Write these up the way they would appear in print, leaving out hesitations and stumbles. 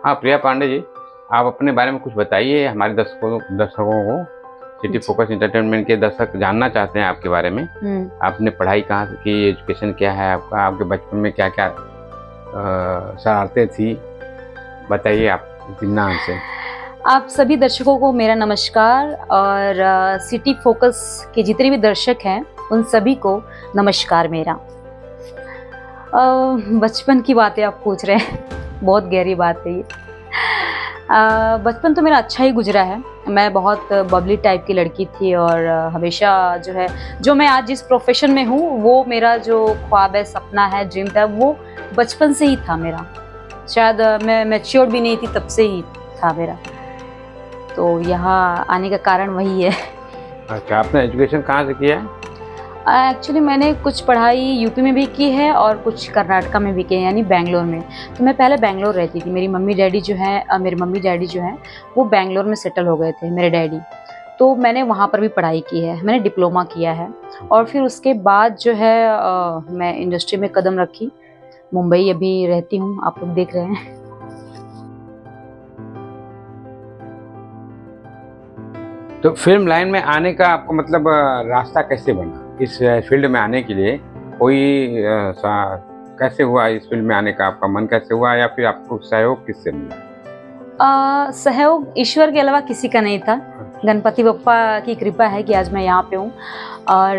हाँ, प्रिया पांडे जी, आप अपने बारे में कुछ बताइए हमारे दर्शकों को। सिटी जी। फोकस एंटरटेनमेंट के दर्शक जानना चाहते हैं आपके बारे में। आपने पढ़ाई कहाँ से की, एजुकेशन क्या है आपका, आपके बचपन में क्या-क्या शरारतें थी? बताइए आप इत्मीनान से। आप सभी दर्शकों को मेरा नमस्कार और सिटी फोकस के जितने भी दर्शक हैं, उन सभी को नमस्कार मेरा। बचपन की बातें आप पूछ रहे हैं, बहुत गहरी बात है ये। बचपन तो मेरा अच्छा ही गुजरा है। मैं बहुत बबली टाइप की लड़की थी और हमेशा जो है, जो मैं आज जिस प्रोफ़ेशन में हूँ, वो मेरा जो ख्वाब है, सपना है, ड्रीम था, वो बचपन से ही था मेरा। शायद मैं मैच्योर्ड भी नहीं थी तब से ही था मेरा। तो यहाँ आने का कारण वही है। अच्छा, आपने एजुकेशन कहाँ से किया है? एक्चुअली मैंने कुछ पढ़ाई यूपी में भी की है और कुछ कर्नाटका में भी की है, यानी बैंगलोर में। तो मैं पहले बैंगलोर रहती थी। मेरी मम्मी डैडी जो हैं मेरे मम्मी डैडी जो हैं, वो बैंगलोर में सेटल हो गए थे, मेरे डैडी। तो मैंने वहाँ पर भी पढ़ाई की है, मैंने डिप्लोमा किया है और फिर उसके बाद जो है मैं इंडस्ट्री में कदम रखी। मुंबई अभी रहती हूँ, आप लोग देख रहे हैं। तो फ़िल्म लाइन में आने का आपको मतलब रास्ता कैसे बना? इस फ़ील्ड में आने के लिए कोई कैसे हुआ इस फ़ील्ड में आने का आपका मन कैसे हुआ या फिर आपको सहयोग किससे मिला? सहयोग ईश्वर के अलावा किसी का नहीं था। गणपति बप्पा की कृपा है कि आज मैं यहाँ पे हूँ और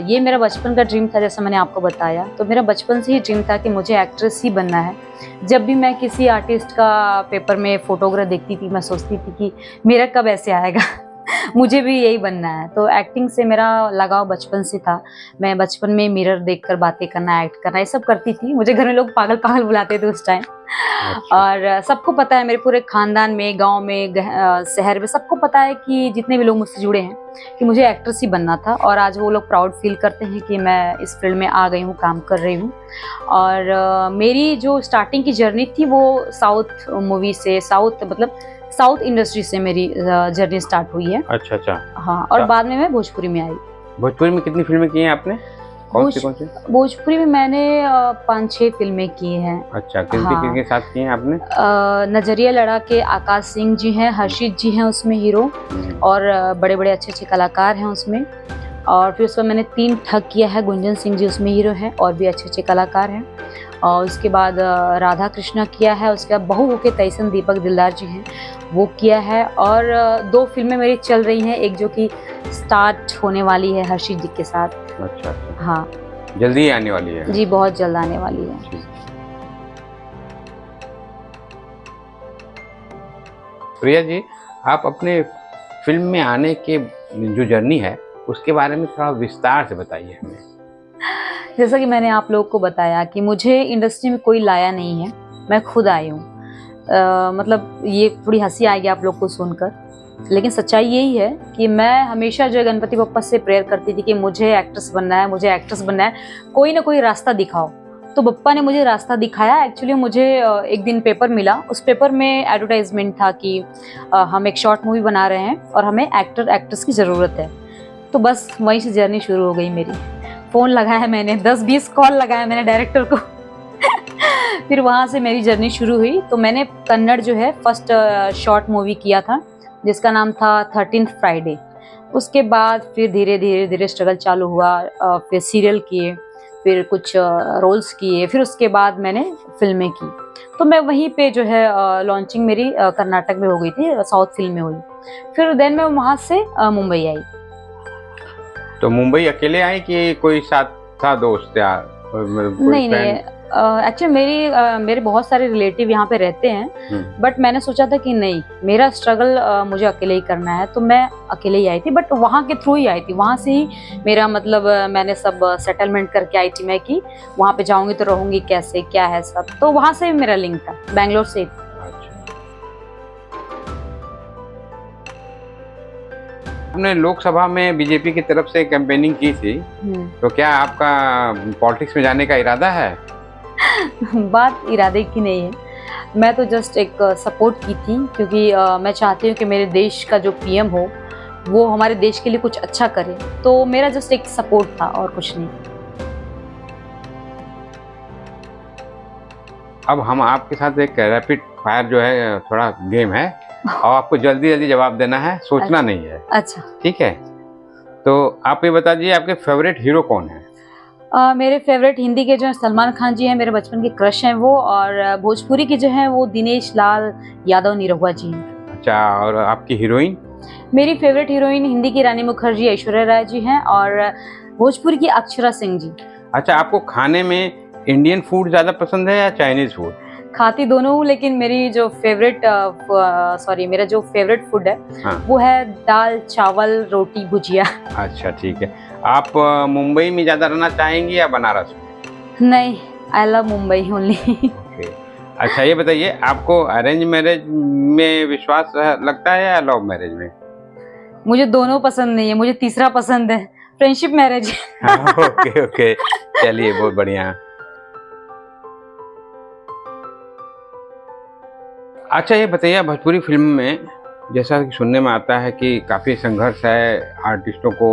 ये मेरा बचपन का ड्रीम था, जैसा मैंने आपको बताया। तो मेरा बचपन से ही ड्रीम था कि मुझे एक्ट्रेस ही बनना है। जब भी मैं किसी आर्टिस्ट का पेपर में फ़ोटोग्राफ देखती थी, मैं सोचती थी कि मेरा कब ऐसे आएगा। मुझे भी यही बनना है। तो एक्टिंग से मेरा लगाव बचपन से था। मैं बचपन में मिरर देखकर बातें करना, एक्ट करना, ये सब करती थी। मुझे घर में लोग पागल-पागल बुलाते थे उस टाइम। अच्छा। और सबको पता है, मेरे पूरे खानदान में, गाँव में, शहर में सबको पता है कि जितने भी लोग मुझसे जुड़े हैं कि मुझे एक्ट्रेस ही बनना था और आज वो लोग प्राउड फ़ील करते हैं कि मैं इस फ़ील्ड में आ गई हूँ, काम कर रही हूँ। और मेरी जो स्टार्टिंग की जर्नी थी वो साउथ मूवी से, साउथ मतलब साउथ इंडस्ट्री से मेरी जर्नी स्टार्ट हुई है। अच्छा, अच्छा। हाँ, और बाद में मैं भोजपुरी में आई। भोजपुरी में कितनी फ़िल्में की हैं आपने? भोज कौन-सी? भोजपुरी में मैंने 5-6 फ़िल्में की हैं। अच्छा, हाँ। किनके साथ की हैं आपने? नज़रिया लड़ा के आकाश सिंह जी हैं, हर्षित जी हैं उसमें हीरो और बड़े-बड़े अच्छे-अच्छे कलाकार हैं उसमें। और फिर उसमें मैंने 3 ठग किया है, गुंजन सिंह जी उसमें हीरो हैं और भी अच्छे-अच्छे कलाकार हैं। और उसके बाद राधा कृष्णा किया है, उसके बाद बहू हो के तैसन दीपक दिलदार जी हैं, वो किया है। और 2 फ़िल्में मेरी चल रही हैं, एक जो कि स्टार्ट होने वाली है हर्षित जी के साथ। अच्छा, अच्छा। हाँ। जल्दी ही आने वाली है। जी, बहुत जल्द आने वाली है। ठीक। प्रिया जी, आप अपने फ़िल्म में आने के जो जर्नी है, उसके बारे में थोड़ा विस्तार से बताइए हमें। जैसा कि मैंने आप लोगों को बताया कि मुझे इंडस्ट्री में कोई लाया नहीं है, मैं खुद आई हूँ। मतलब ये थोड़ी हँसी आएगी आप लोग को सुनकर, लेकिन सच्चाई यही है कि मैं हमेशा जो है गणपति बप्पा से प्रेयर करती थी कि मुझे एक्ट्रेस बनना है, मुझे एक्ट्रेस बनना है, कोई ना कोई रास्ता दिखाओ। तो बप्पा ने मुझे रास्ता दिखाया। एक्चुअली मुझे एक दिन पेपर मिला, उस पेपर में एडवर्टाइजमेंट था कि हम एक शॉर्ट मूवी बना रहे हैं और हमें एक्टर एक्ट्रेस की ज़रूरत है। तो बस वहीं से जर्नी शुरू हो गई मेरी। फ़ोन लगाया मैंने, 10-20 कॉल लगाया मैंने डायरेक्टर को। फिर वहाँ से मेरी जर्नी शुरू हुई। तो मैंने कन्नड़ जो है फर्स्ट शॉर्ट मूवी किया था, जिसका नाम था 13th फ्राइडे। उसके बाद फिर धीरे-धीरे स्ट्रगल चालू हुआ। फिर सीरियल किए, फिर कुछ रोल्स किए, फिर उसके बाद मैंने फ़िल्में की। तो मैं वहीं पे जो है लॉन्चिंग मेरी कर्नाटक में हो गई थी, साउथ फ़िल्म में हुई। फिर देन मैं वहाँ से मुंबई आई। तो मुंबई अकेले आए कि कोई साथ था दोस्त या कोई नहीं, नहीं। फ्रेंड? एक्चुअली मेरे बहुत सारे रिलेटिव यहाँ पे रहते हैं, बट मैंने सोचा था कि नहीं, मेरा स्ट्रगल मुझे अकेले ही करना है, तो मैं अकेले ही आई थी। बट वहाँ के थ्रू ही आई थी, वहाँ से ही मेरा मतलब मैंने सब सेटलमेंट करके आई थी मैं कि वहाँ पे जाऊँगी तो रहूँगी कैसे, क्या है सब। तो वहाँ से भी मेरा लिंक था, बैंगलोर से ही। आपने लोकसभा में बीजेपी की तरफ से कैंपेनिंग की थी, तो क्या आपका पॉलिटिक्स में जाने का इरादा है? बात इरादे की नहीं है। मैं तो जस्ट एक सपोर्ट की थी क्योंकि मैं चाहती हूँ कि मेरे देश का जो पीएम हो, वो हमारे देश के लिए कुछ अच्छा करे। तो मेरा जस्ट एक सपोर्ट था और कुछ नहीं। अब हम आपके साथ एक रैपिड फायर जो है थोड़ा गेम है और आपको जल्दी जल्दी जवाब देना है, सोचना अच्छा। नहीं है, अच्छा। ठीक है? तो आप ये बता दीजिए आपके फेवरेट हीरो कौन है? मेरे फेवरेट हिंदी के जो हैं सलमान खान जी हैं, मेरे बचपन के क्रश हैं वो, और भोजपुरी के जो हैं वो दिनेश लाल यादव निरहुआ जी हैं। अच्छा, और आपकी हीरोइन? मेरी फेवरेट हीरोइन हिंदी की रानी मुखर्जी ऐश्वर्या राय जी हैं, और भोजपुरी की अक्षरा सिंह जी। अच्छा, आपको खाने में इंडियन फूड ज़्यादा पसंद है या चाइनीज़ फूड? खाती दोनों हूँ, लेकिन मेरी जो फेवरेट मेरा जो फेवरेट फूड है हाँ। वो है दाल चावल रोटी भुजिया। अच्छा, ठीक है। आप मुंबई में ज़्यादा रहना चाहेंगी या बनारस में? नहीं, I love Mumbai only. Okay. अच्छा, ये बताइए आपको अरेंज मैरिज में विश्वास लगता है या लव मैरिज में? मुझे दोनों पसंद नहीं है, मुझे तीसरा पसंद है, फ्रेंडशिप मैरिज। ओके ओके, चलिए बहुत बढ़िया। अच्छा, ये बताइए भोजपुरी फिल्म में जैसा कि सुनने में आता है कि काफ़ी संघर्ष है आर्टिस्टों को,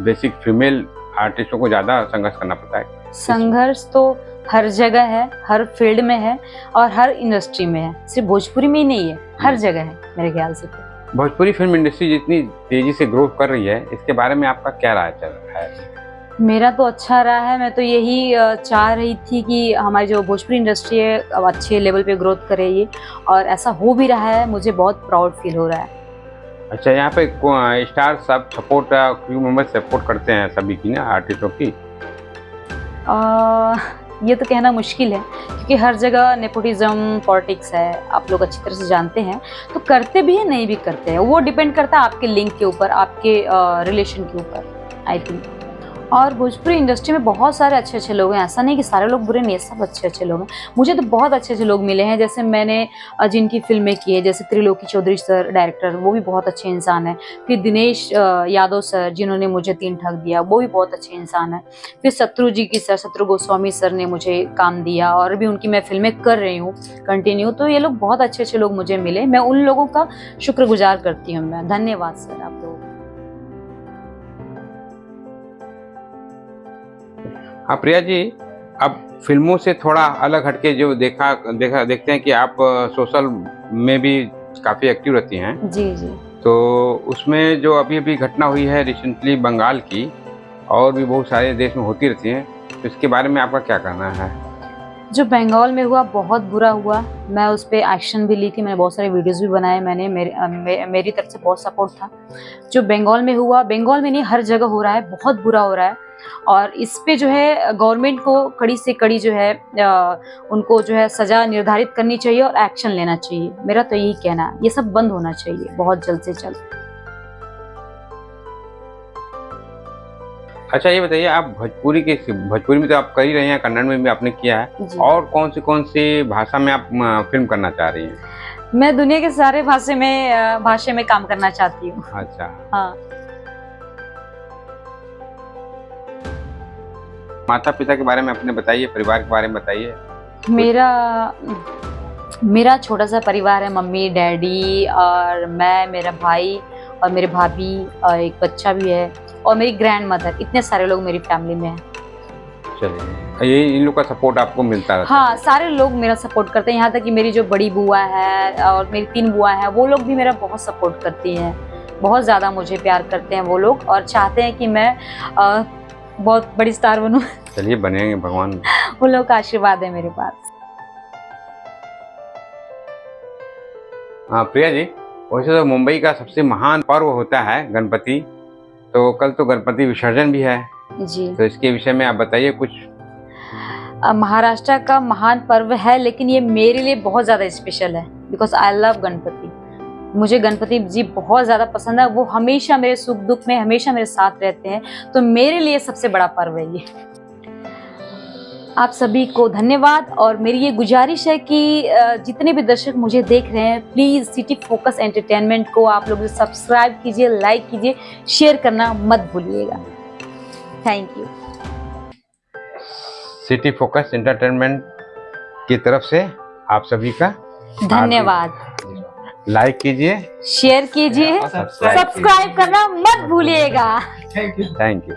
बेसिक फीमेल आर्टिस्टों को ज़्यादा संघर्ष करना पड़ता है। संघर्ष तो हर जगह है, हर फील्ड में है और हर इंडस्ट्री में है, सिर्फ भोजपुरी में ही नहीं है, हर जगह है मेरे ख्याल से। भोजपुरी फिल्म इंडस्ट्री जितनी तेजी से ग्रोथ कर रही है, इसके बारे में आपका क्या राय चल रहा है? मेरा तो अच्छा रहा है, मैं तो यही चाह रही थी कि हमारी जो भोजपुरी इंडस्ट्री है अब अच्छे लेवल पे ग्रोथ करे ये, और ऐसा हो भी रहा है, मुझे बहुत प्राउड फील हो रहा है। अच्छा, यहाँ पे स्टार सब सपोर्ट, क्रू मेंबर सपोर्ट करते हैं सभी की ना, आर्टिस्टों की? ये तो कहना मुश्किल है क्योंकि हर जगह नेपोटिज्म पॉलिटिक्स है, आप लोग अच्छी तरह से जानते हैं, तो करते भी हैं नहीं भी करते हैं, वो डिपेंड करता है आपके लिंक के ऊपर, आपके रिलेशन के ऊपर आई थिंक। और भोजपुरी इंडस्ट्री में बहुत सारे अच्छे अच्छे लोग हैं, ऐसा नहीं कि सारे लोग बुरे नहीं है, सब अच्छे अच्छे लोग हैं। मुझे तो बहुत अच्छे अच्छे लोग मिले हैं, जैसे मैंने जिनकी फिल्में की है, जैसे त्रिलोकी चौधरी सर डायरेक्टर, वो भी बहुत अच्छे इंसान हैं। फिर दिनेश यादव सर जिन्होंने मुझे 3 ठग दिया, वो भी बहुत अच्छे इंसान हैं। फिर शत्रु जी की सर, शत्रु गोस्वामी सर ने मुझे काम दिया और भी उनकी मैं फिल्में कर रही हूँ कंटिन्यू। तो ये लोग बहुत अच्छे अच्छे लोग मुझे मिले, मैं उन लोगों का शुक्रगुजार करती हूँ। मैं धन्यवाद सर आप लोगों। हाँ प्रिया जी, अब फिल्मों से थोड़ा अलग हटके जो देखते हैं कि आप सोशल में भी काफ़ी एक्टिव रहती हैं। जी जी। तो उसमें जो अभी अभी घटना हुई है रिसेंटली बंगाल की, और भी बहुत सारे देश में होती रहती हैं, तो इसके बारे में आपका क्या कहना है? जो बंगाल में हुआ बहुत बुरा हुआ, मैं उस पर एक्शन भी ली थी, मैंने बहुत सारे वीडियोस भी बनाए, मैंने मेरी तरफ से बहुत सपोर्ट था। जो बंगाल में हुआ, बंगाल में नहीं हर जगह हो रहा है, बहुत बुरा हो रहा है, और इस पे जो है गवर्नमेंट को कड़ी से कड़ी जो है उनको जो है सज़ा निर्धारित करनी चाहिए और एक्शन लेना चाहिए। मेरा तो यही कहना है, ये सब बंद होना चाहिए बहुत जल्द से जल्द। अच्छा, ये बताइए आप भोजपुरी में तो आप कर ही रहे हैं, कन्नड़ में भी आपने किया है, जी। और कौन सी भाषा में आप फिल्म करना चाह रही हैं? मैं दुनिया के सारे भाषा में काम करना चाहती हूँ। अच्छा। हाँ। माता पिता के बारे में अपने बताइए, परिवार के बारे में बताइए। मेरा छोटा सा परिवार है, मम्मी डैडी और मैं, मेरा भाई और मेरे भाभी और एक बच्चा भी है और मेरी ग्रैंड मदर, इतने सारे लोग मेरी फैमिली में हैं। चलिए, ये इन लोग का सपोर्ट आपको मिलता रहता है? हाँ, सारे लोग मेरा सपोर्ट करते हैं, यहाँ तक कि मेरी जो बड़ी बुआ है और मेरी 3 बुआ हैं, वो लोग भी मेरा बहुत सपोर्ट करती हैं, बहुत ज़्यादा मुझे प्यार करते हैं वो लोग, और चाहते हैं कि मैं बहुत बड़ी स्टार बनूं। चलिए, बनेंगे, भगवान। उन लोगों का आशीर्वाद है मेरे पास। हाँ प्रिया जी, वैसे तो मुंबई का सबसे महान पर्व होता है गणपति, तो कल तो गणपति विसर्जन भी है जी। तो इसके विषय में आप बताइए कुछ। महाराष्ट्र का महान पर्व है, लेकिन ये मेरे लिए बहुत ज़्यादा स्पेशल है बिकॉज आई लव गणपति। मुझे गणपति जी बहुत ज़्यादा पसंद है, वो हमेशा मेरे सुख दुख में हमेशा मेरे साथ रहते हैं, तो मेरे लिए सबसे बड़ा पर्व है ये। आप सभी को धन्यवाद, और मेरी ये गुजारिश है कि जितने भी दर्शक मुझे देख रहे हैं, प्लीज़ सिटी फोकस एंटरटेनमेंट को आप लोग सब्सक्राइब कीजिए, लाइक कीजिए, शेयर करना मत भूलिएगा। Thank you. City focus entertainment की तरफ से आप सभी का धन्यवाद। लाइक कीजिए, शेयर कीजिए, सब्सक्राइब करना मत भूलिएगा। Thank you.